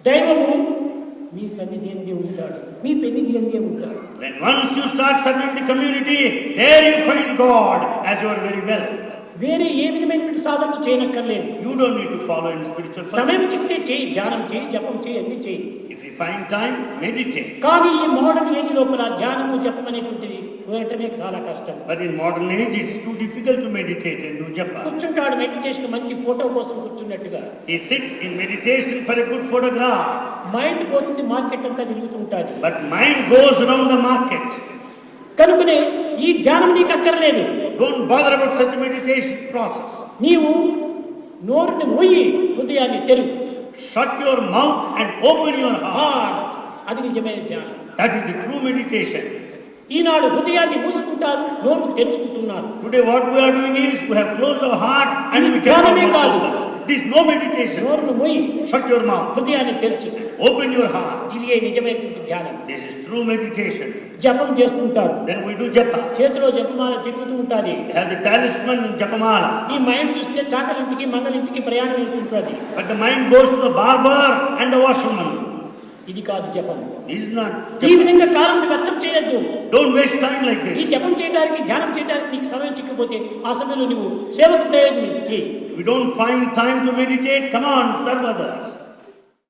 దైవము మీ సన్నిధి ఎందే ఉంటాడు, మీ పెన్నిధి ఎందే ఉంటాడు. When once you start serving the community, there you find God as your very well. వేరే ఏ విధమైనటువంటి సాధనలు చేయనక్కర్లేదు. You don't need to follow in spiritual path. సమయం చిక్తే చేయి, ధ్యానం చేయి, జపం చేయి, అన్ని చేయి. If you find time, meditate. కానీ ఈ మోడర్న్ ఏజ్ లోపల ధ్యానము జపం అనేటువంటిది కుదరటమే చాలా కష్టం. But in modern age, it's too difficult to meditate and do japa. కూర్చుంటాడు మెడిటేషన్ మంచి ఫోటో కోసం కూర్చున్నట్టుగా. He sits in meditation for a good photograph. Mind పోతుంది, మార్కెట్ అంతా తిరుగుతుంటాది. But mind goes around the market. కనుకనే ఈ ధ్యానం నీకు అక్కర్లేదు. Don't bother about such a meditation process. నీవు నోరుని మూయి, హృదయాన్ని తెరువు. Shut your mouth and open your heart. అది నిజమైన ధ్యానం. That is the true meditation. ఈనాడు హృదయాన్ని మూసుకుంటారు, నోరు తెరుచుకుంటున్నారు. Today what we are doing is we have closed our heart and we ధ్యానమే కాదు. This is no meditation. నోరును మూయి, Shut your mouth. హృదయాన్ని తెరచు. Open your heart. ఇది నిజమైనటువంటి ధ్యానం. This is true meditation. జపం చేస్తుంటారు, Then we do japa. చేతిలో జపమాల తిరుగుతూ ఉంటుంది. We have the talisman japamala. ఈ మైండ్ చూస్తే చాకలింటికి మంగళింటికి ప్రయాణం అవుతుంటుంది. But the mind goes to the barber and the washerman. ఇది కాదు జపం. This is not ఈ japa. విధంగా కాలం వ్యర్థం చేయొద్దు. Don't waste time like ఈ this. జపం చేయడానికి, ధ్యానం చేయడానికి నీకు సమయం చిక్కిపోతే ఆ సమయంలో నువ్వు సేవకు ప్రయోజనం చేయి. If you don't find time to meditate, come on, serve others.